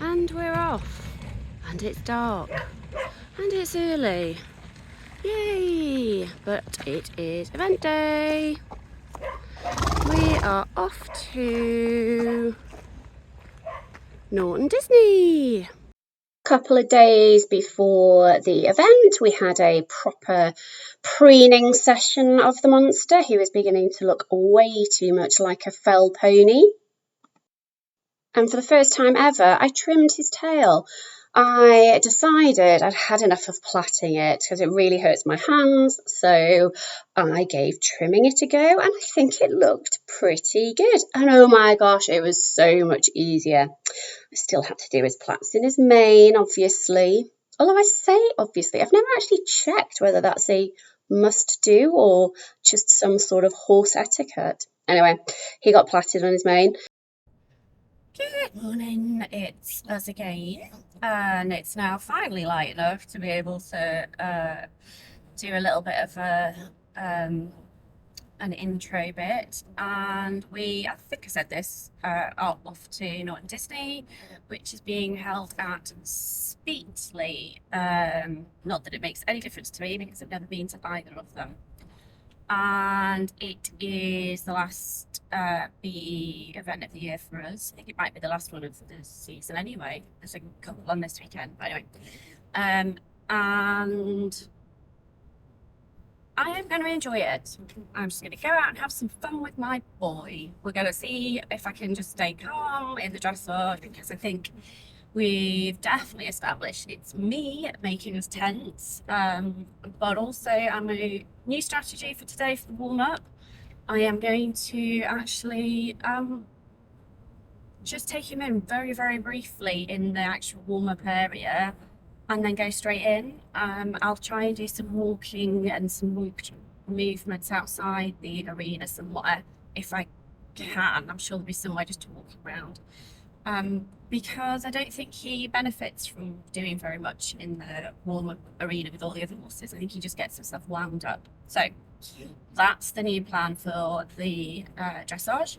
And we're off. And it's dark. And it's early. Yay! But it is event day. We are off to Norton Disney. Couple of days before the event, we had a proper preening session of the monster. He was beginning to look way too much like a fell pony. And for the first time ever, I trimmed his tail. I decided I'd had enough of plaiting it because it really hurts my hands, so I gave trimming it a go, and I think it looked pretty good. And oh my gosh, it was so much easier. I still had to do his plaits in his mane, obviously. Although I say obviously, I've never actually checked whether that's a must do or just some sort of horse etiquette. Anyway, he got plaited on his mane. Good morning, it's us again, and it's now finally light enough to be able to do a little bit of an intro bit, and I think I said this, are off to Norton Disney, which is being held at Speetley. Not that it makes any difference to me because I've never been to either of them. And it is the last BE event of the year for us. I think it might be the last one of the season anyway. There's a couple on this weekend, but anyway. And I am going to enjoy it. I'm just going to go out and have some fun with my boy. We're going to see if I can just stay calm in the dressage, because I think we've definitely established it's me making us tense. But also, I'm a new strategy for today for the warm-up. I am going to actually just take him in very, very briefly in the actual warm-up area, and then go straight in. I'll try and do some walking and some movements outside the arena somewhere if I can. I'm sure there'll be somewhere just to walk around. Because I don't think he benefits from doing very much in the warm-up arena with all the other horses. I think he just gets himself wound up. So that's the new plan for the dressage.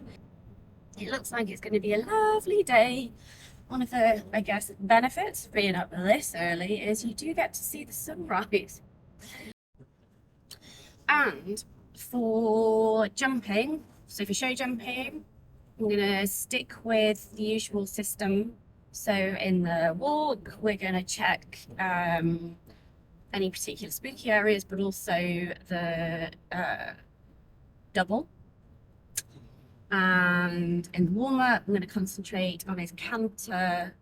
It looks like it's going to be a lovely day. One of the, I guess, benefits of being up this early is you do get to see the sunrise. And for jumping, so for show jumping, I'm going to stick with the usual system. So in the walk, we're going to check any particular spooky areas, but also the double. And in the warm-up, I'm going to concentrate on his canter,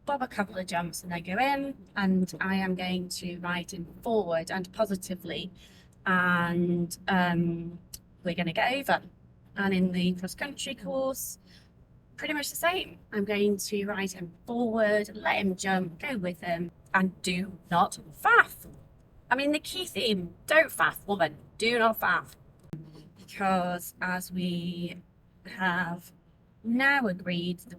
bob a couple of jumps and then go in, and I am going to ride him forward and positively, and we're going to get over. And in the cross-country course, pretty much the same. I'm going to ride him forward, let him jump, go with him, and do not faff. I mean, the key theme, don't faff, woman, do not faff. Because as we have now agreed the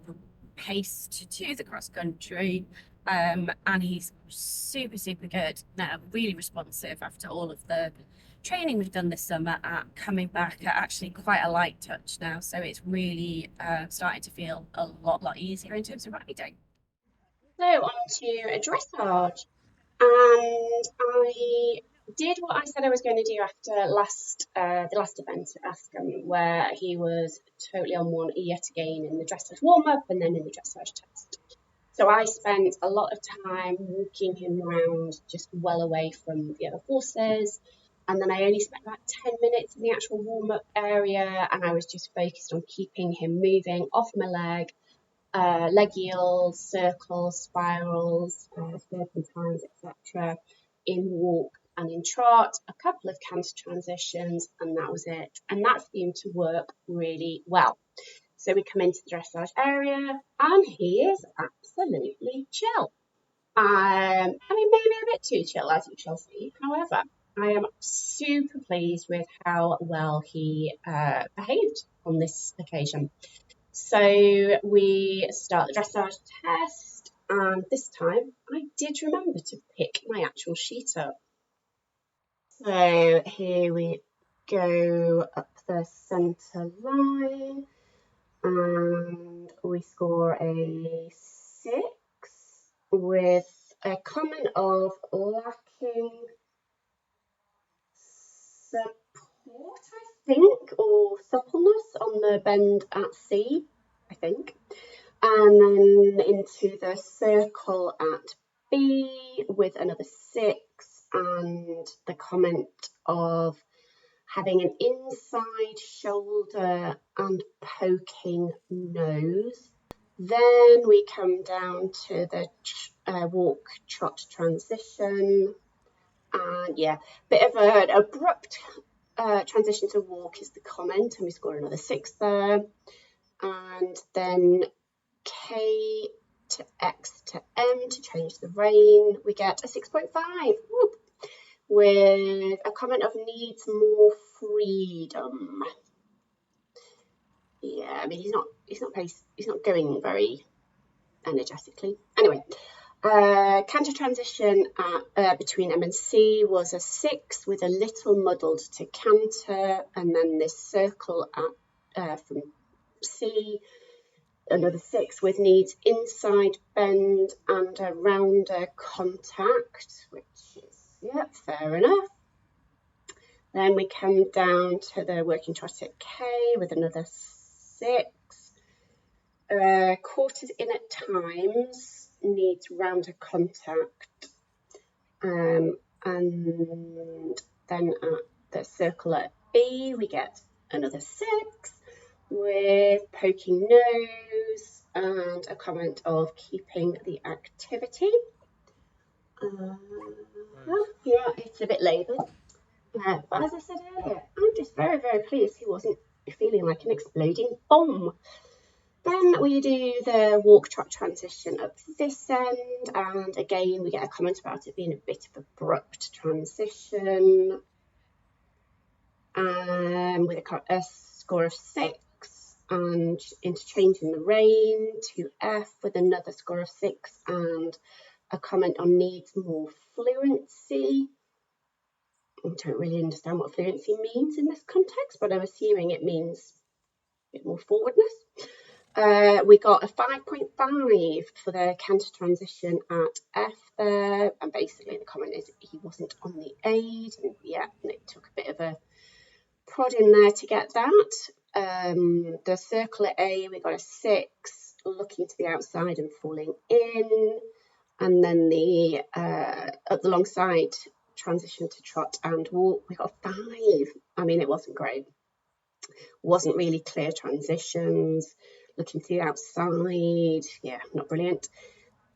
pace to do the cross country, and he's super good now, really responsive after all of the training we've done this summer at coming back at actually quite a light touch now, so it's really starting to feel a lot easier in terms of riding. So on to dressage, and I did what I said I was going to do after the last event at Ascot, where he was totally on one yet again in the dressage warm-up and then in the dressage test. So I spent a lot of time walking him around just well away from the other horses, and then I only spent about 10 minutes in the actual warm-up area, and I was just focused on keeping him moving off my leg, leg yields, circles, spirals, serpentines, etc. in walk and in trot, a couple of canter transitions, and that was it. And that seemed to work really well. So we come into the dressage area, and he is absolutely chill. I mean, maybe a bit too chill, as you shall see. However, I am super pleased with how well he behaved on this occasion. So we start the dressage test, and this time I did remember to pick my actual sheet up. So here we go up the centre line, and we score a 6. with a comment of lacking support, I think, or suppleness on the bend at C, I think. And then into the circle at B with another 6 and the comment of having an inside shoulder and poking nose. Then we come down to the walk trot transition, and yeah, bit of an abrupt transition to walk is the comment, and we score another 6 there. And then K to X to M to change the rein, we get a 6.5. Whoop. With a comment of needs more freedom. Yeah, I mean he's not going very energetically. Anyway, canter transition between M and C was a 6 with a little muddled to canter, and then this circle at from C, another 6 with needs inside bend and a rounder contact, which is, yeah, fair enough. Then we come down to the working trot at K with another 6. Quarters in at times, needs rounder contact. And then at the circle at B, we get another 6 with poking nose and a comment of keeping the activity. Yeah, it's a bit laboured. But as I said earlier, I'm just very, very pleased he wasn't feeling like an exploding bomb. Then we do the walk trot transition up this end, and again we get a comment about it being a bit of abrupt transition, with a score of 6, and interchanging the rein to F with another score of 6 and a comment on needs more fluency. I don't really understand what fluency means in this context, but I'm assuming it means a bit more forwardness. We got a 5.5 for the canter transition at F there, and basically the comment is he wasn't on the aid, and yeah, it took a bit of a prod in there to get that. The circle at A, we got a 6, looking to the outside and falling in, and then the up the long side transition to trot and walk, we got a 5. I mean, it wasn't great. Wasn't really clear transitions, looking to the outside, yeah, not brilliant.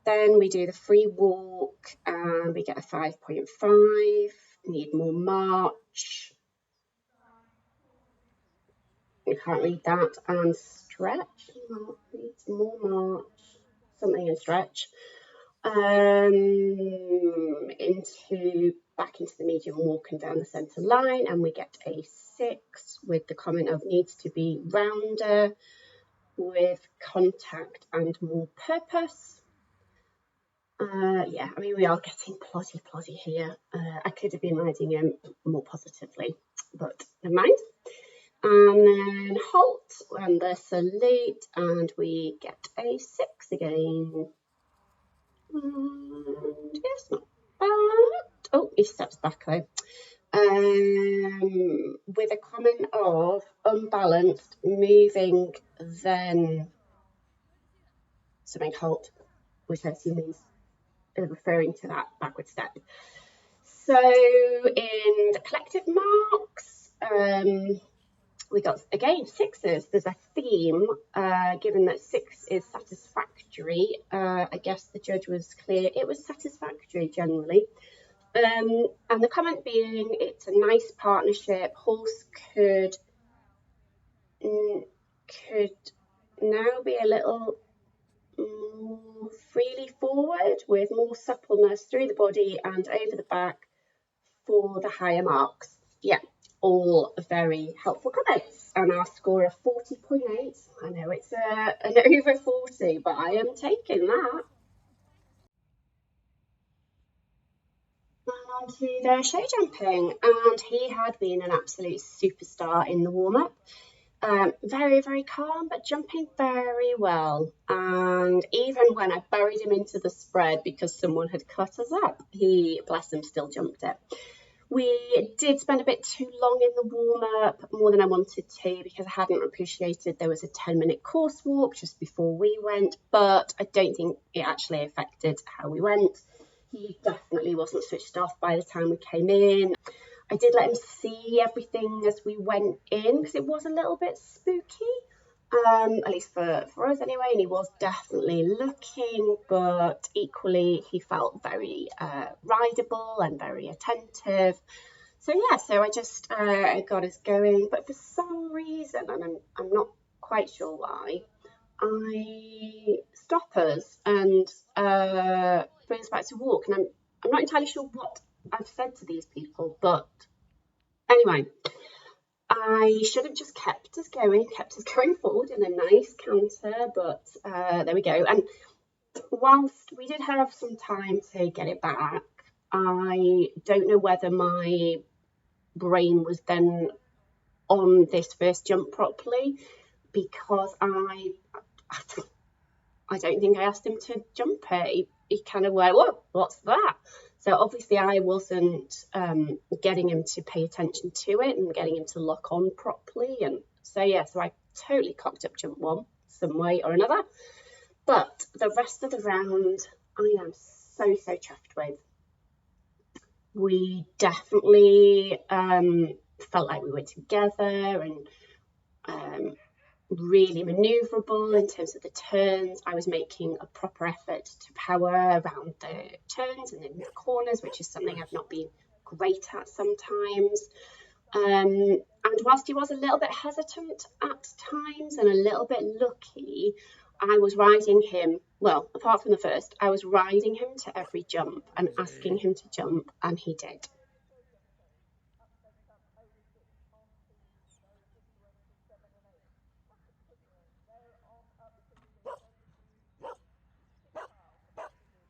Then we do the free walk and we get a 5.5, need more march. You can't read that, and stretch, needs more march, something in stretch. Back into the medium walk and down the centre line, and we get a 6 with the comment of needs to be rounder with contact and more purpose. Yeah, I mean, we are getting ploddy here. I could have been riding him more positively, but never mind. And then halt and the salute, and we get a 6 again. And yes, not bad. Oh, he steps back though. With a comment of unbalanced, moving, then something halt, which I assume means referring to that backward step. So in the collective marks, we got, again, 6s. There's a theme, given that 6 is satisfactory. I guess the judge was clear it was satisfactory generally. And the comment being, it's a nice partnership. Horse could now be a little more freely forward with more suppleness through the body and over the back for the higher marks. Yeah, all very helpful comments. And our score of 40.8. I know it's an over 40, but I am taking that. And on to the show jumping, and he had been an absolute superstar in the warm-up. very, very calm, but jumping very well. And even when I buried him into the spread because someone had cut us up, he, bless him, still jumped it. We did spend a bit too long in the warm-up, more than I wanted to, because I hadn't appreciated there was a 10-minute course walk just before we went, but I don't think it actually affected how we went. He definitely wasn't switched off by the time we came in. I did let him see everything as we went in, because it was a little bit spooky, at least for us anyway, and he was definitely looking, but equally he felt very rideable and very attentive. So yeah, so I just got us going, but for some reason, and I'm not quite sure why, I stop us and bring us back to walk, and I'm not entirely sure what I've said to these people, but anyway, I should have just kept us going forward in a nice canter, but there we go. And whilst we did have some time to get it back, I don't know whether my brain was then on this first jump properly, because I don't think I asked him to jump it. He kind of went, "Whoa, what's that?" So obviously I wasn't getting him to pay attention to it and getting him to lock on properly. And so yeah, so I totally cocked up jump one some way or another. But the rest of the round, I am so chuffed with. We definitely felt like we were together and really manoeuvrable in terms of the turns. I was making a proper effort to power around the turns and in the corners, which is something I've not been great at sometimes. And whilst he was a little bit hesitant at times and a little bit lucky, I was riding him, well, apart from the first, I was riding him to every jump and asking him to jump, and he did.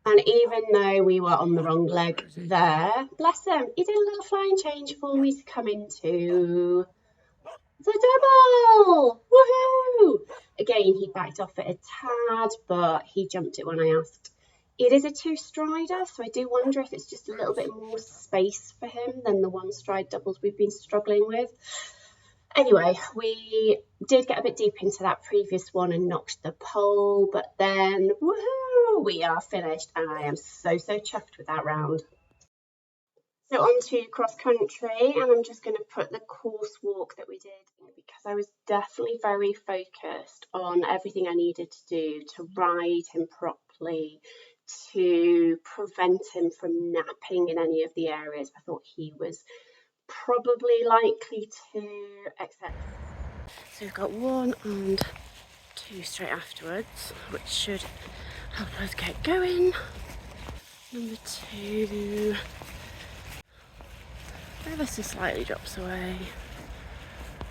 And even though we were on the wrong leg there, bless him, he did a little flying change for me to come into the double. Woohoo! Again, he backed off it a tad, but he jumped it when I asked. It is a two-strider, so I do wonder if it's just a little bit more space for him than the one-stride doubles we've been struggling with. Anyway, we did get a bit deep into that previous one and knocked the pole, but then, woohoo, we are finished, and I am so chuffed with that round. So on to cross country, and I'm just going to put the course walk that we did in, because I was definitely very focused on everything I needed to do to ride him properly, to prevent him from napping in any of the areas I thought he was probably likely to accept. So we've got 1 and 2 straight afterwards, which should help us get going. Number 2 ever so slightly drops away.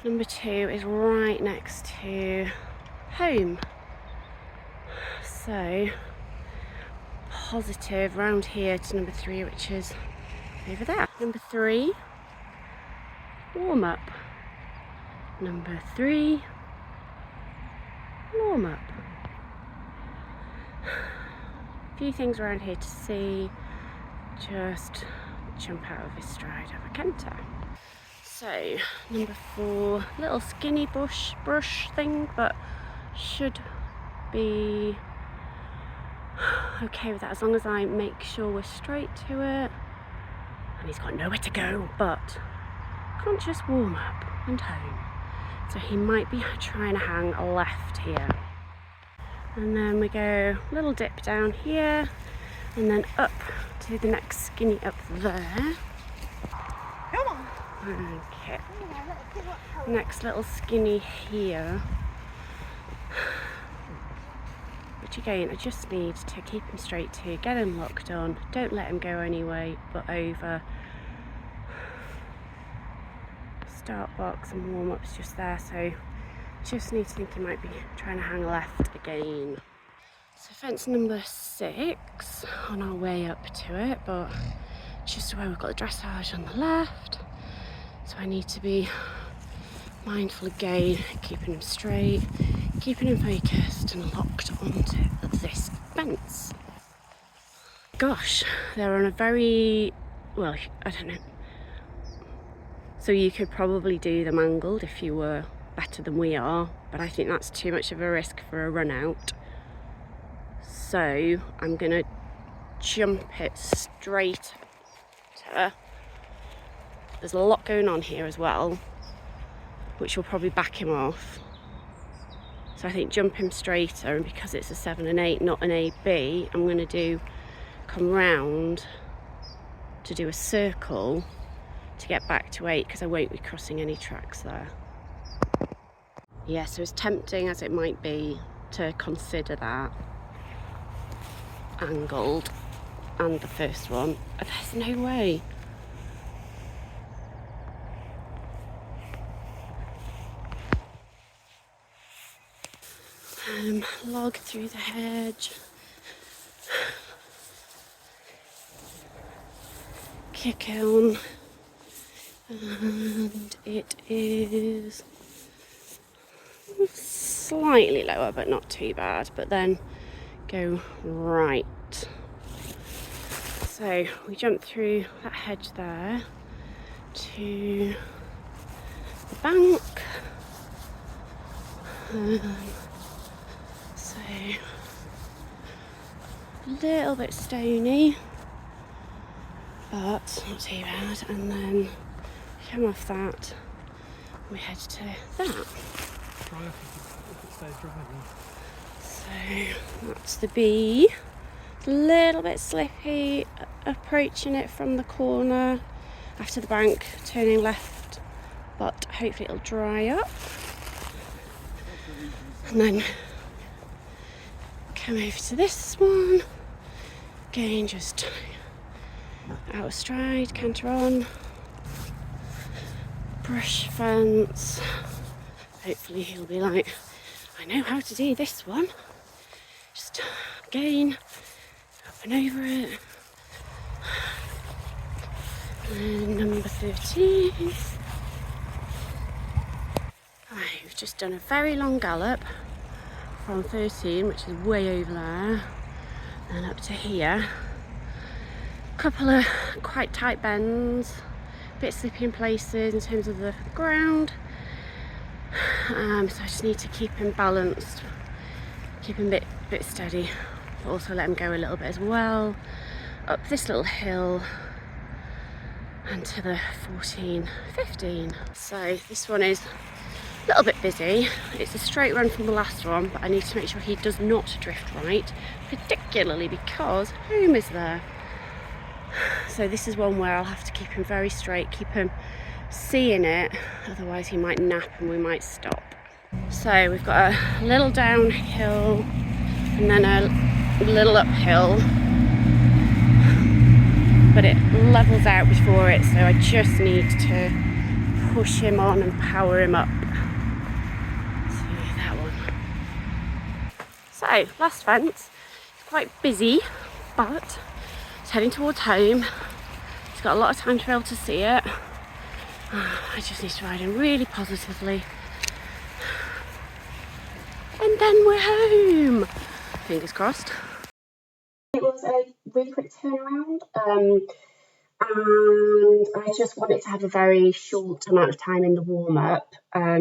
Number 2 is right next to home. So positive round here to number 3, which is over there. Number 3, warm up. Number 3, warm up. A few things around here to see. Just jump out of his stride, have a canter. So number 4, little skinny brush thing, but should be okay with that as long as I make sure we're straight to it. And he's got nowhere to go, but can't just warm up and home. So he might be trying to hang left here. And then we go a little dip down here and then up to the next skinny up there. Come on. Okay. Next little skinny here. Which again, I just need to keep him straight to, get him locked on, don't let him go anyway but over. Start box and warm up's just there, so just need to think he might be trying to hang left again. So fence number 6 on our way up to it, but just where we've got the dressage on the left, so I need to be Mindful again, keeping him straight, keeping him focused and locked onto this fence. Gosh, they're on a very, well, I don't know. So you could probably do them angled if you were better than we are, but I think that's too much of a risk for a run out. So I'm gonna jump it straight. There's a lot going on here as well, which will probably back him off. So I think jump him straighter, and because it's a 7 and 8, not an AB, I'm going to come round to do a circle to get back to 8, because I won't be crossing any tracks there. Yeah, so as tempting as it might be to consider that angled and the first one, there's no way. Log through the hedge, kick on, and it is slightly lower but not too bad, but then go right. So we jump through that hedge there to the bank. So a little bit stony, but not too bad. And then come off that, we head to that. So that's the B. A little bit slippy, approaching it from the corner after the bank, turning left, but hopefully it'll dry up. And then come over to this one, again just out of stride, canter on, brush fence. Hopefully he'll be like, I know how to do this one. Just again, up and over it. And number 13. Right, we've just done a very long gallop from 13, which is way over there, and up to here. A couple of quite tight bends, a bit slippy in places in terms of the ground. So I just need to keep him balanced, keep him a bit steady, but also let him go a little bit as well. Up this little hill and to the 14, 15. So this one is a little bit busy. It's a straight run from the last one, but I need to make sure he does not drift right, particularly because home is there. So this is one where I'll have to keep him very straight, keep him seeing it, otherwise he might nap and we might stop. So we've got a little downhill and then a little uphill, but it levels out before it, so I just need to push him on and power him up. That one. So, last fence. It's quite busy, but it's heading towards home. It's got a lot of time to be able to see it. I just need to ride in really positively. And then we're home. Fingers crossed. It was a really quick turnaround. And I just wanted to have a very short amount of time in the warm-up,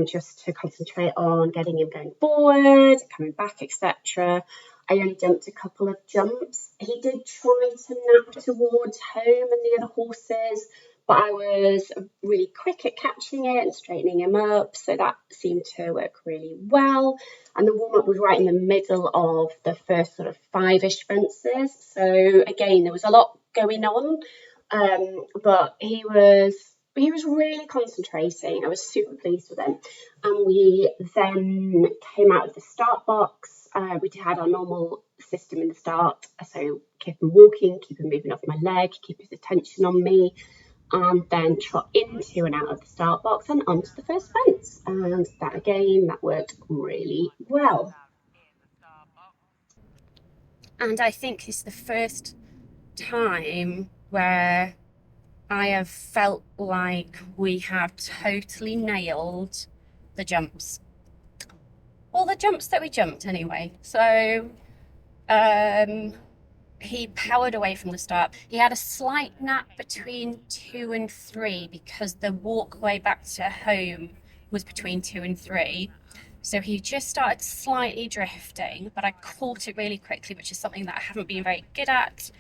just to concentrate on getting him going forward, coming back, etc. I only jumped a couple of jumps. He did try to nap towards home and the other horses, but I was really quick at catching it and straightening him up, so that seemed to work really well. And the warm-up was right in the middle of the first sort of 5-ish fences, so again there was a lot going on. But he was really concentrating. I was super pleased with him. And we then came out of the start box. We had our normal system in the start. So keep him walking, keep him moving off my leg, keep his attention on me, and then trot into and out of the start box and onto the first fence. And that worked really well. And I think it's the first time where I have felt like we have totally nailed the jumps. Well, the jumps that we jumped anyway. So he powered away from the start. He had a slight nap between 2 and 3 because the walkway back to home was between 2 and 3. So he just started slightly drifting, but I caught it really quickly, which is something that I haven't been very good at.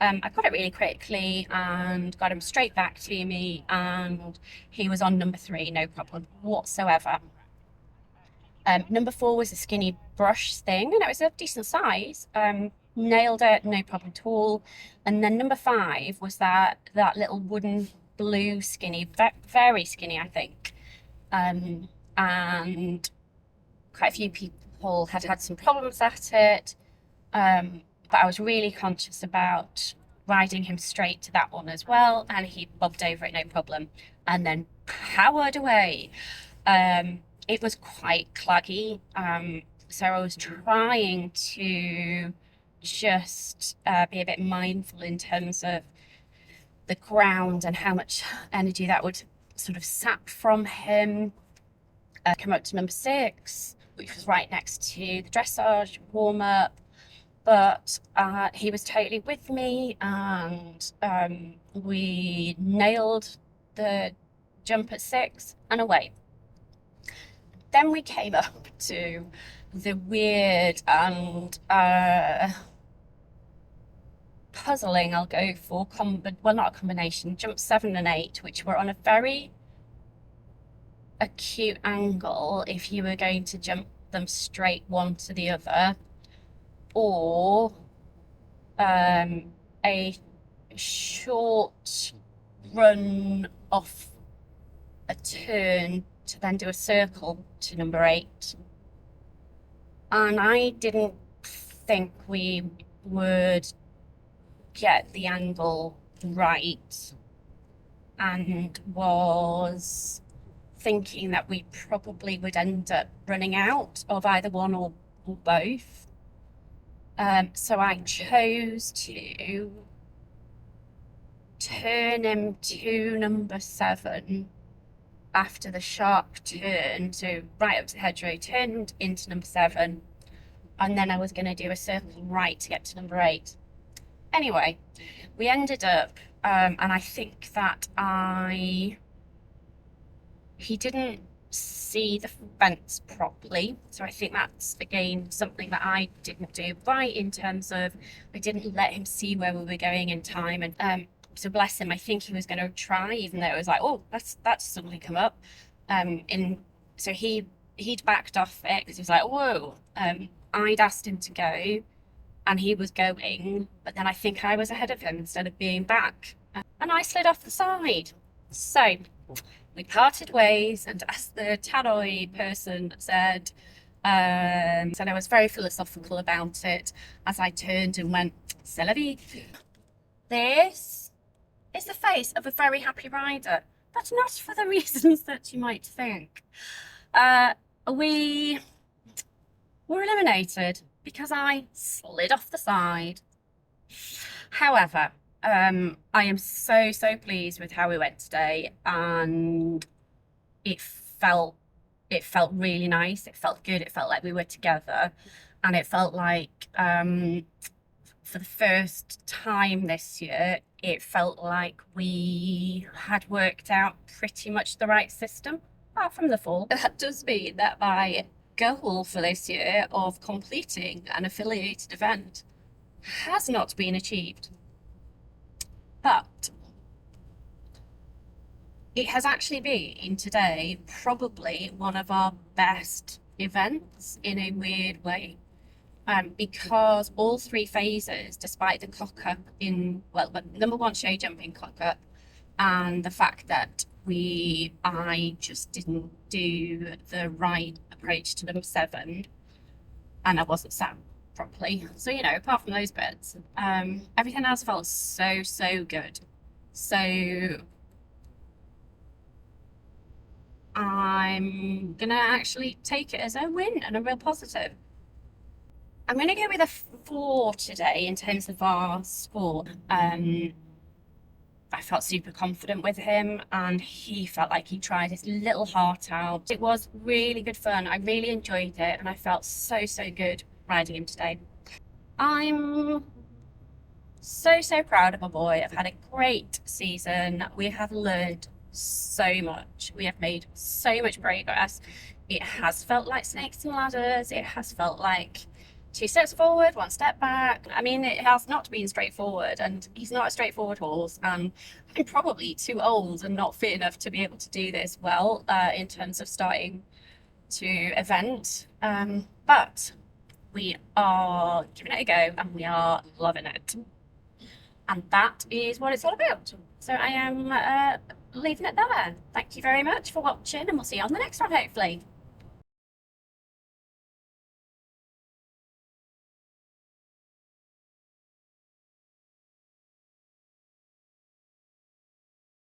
I got it really quickly and got him straight back to me, and he was on number 3, no problem whatsoever. Number 4 was a skinny brush thing, and it was a decent size. Nailed it, no problem at all. And then number 5 was that little wooden blue skinny, very skinny, I think. And quite a few people had some problems at it. But I was really conscious about riding him straight to that one as well, and he bobbed over it no problem, and then powered away. It was quite claggy, so I was trying to just be a bit mindful in terms of the ground and how much energy that would sort of sap from him. Come up to number 6, which was right next to the dressage warm-up, but he was totally with me, and we nailed the jump at 6 and away. Then we came up to the weird and puzzling, I'll go for, well, not a combination, jump 7 and 8, which were on a very acute angle if you were going to jump them straight one to the other, or a short run off a turn to then do a circle to number 8. And I didn't think we would get the angle right, and was thinking that we probably would end up running out of either one or both. So I chose to turn him to number 7 after the sharp turn, so right up to the hedgerow, turned into number 7, and then I was going to do a circle right to get to number 8. Anyway, we ended up, and I think that he didn't see the fence properly, so I think that's again something that I didn't do right, in terms of I didn't let him see where we were going in time. And so bless him, I think he was going to try, even though it was like, oh, that's suddenly come up. So he'd backed off it because he was like, whoa. I'd asked him to go, and he was going, but then I think I was ahead of him instead of being back, and I slid off the side. So we parted ways, and as the tannoy person said, and I was very philosophical about it as I turned and went, c'est la vie. This is the face of a very happy rider, but not for the reasons that you might think. We were eliminated because I slid off the side. However, I am so pleased with how we went today, and it felt really nice. It felt good. It felt like we were together, and it felt like for the first time this year, it felt like we had worked out pretty much the right system, apart from the fall. That does mean that my goal for this year of completing an affiliated event has not been achieved. But it has actually been today probably one of our best events in a weird way, because all 3 phases, despite the cock up number 1 show jumping cock up, and the fact that I just didn't do the right approach to number 7, and I wasn't sat properly. So, apart from those bits, everything else felt so good. So I'm gonna actually take it as a win and a real positive. I'm gonna go with a 4 today in terms of our score. I felt super confident with him, and he felt like he tried his little heart out. It was really good fun. I really enjoyed it, and I felt so good riding him today. I'm so proud of my boy. I've had a great season. We have learned so much. We have made so much progress. It has felt like snakes and ladders. It has felt like 2 steps forward, 1 step back. I mean, it has not been straightforward, and he's not a straightforward horse, and I'm probably too old and not fit enough to be able to do this well in terms of starting to event. But we are giving it a go, and we are loving it. And that is what it's all about. So I am leaving it there. Thank you very much for watching, and we'll see you on the next one, hopefully.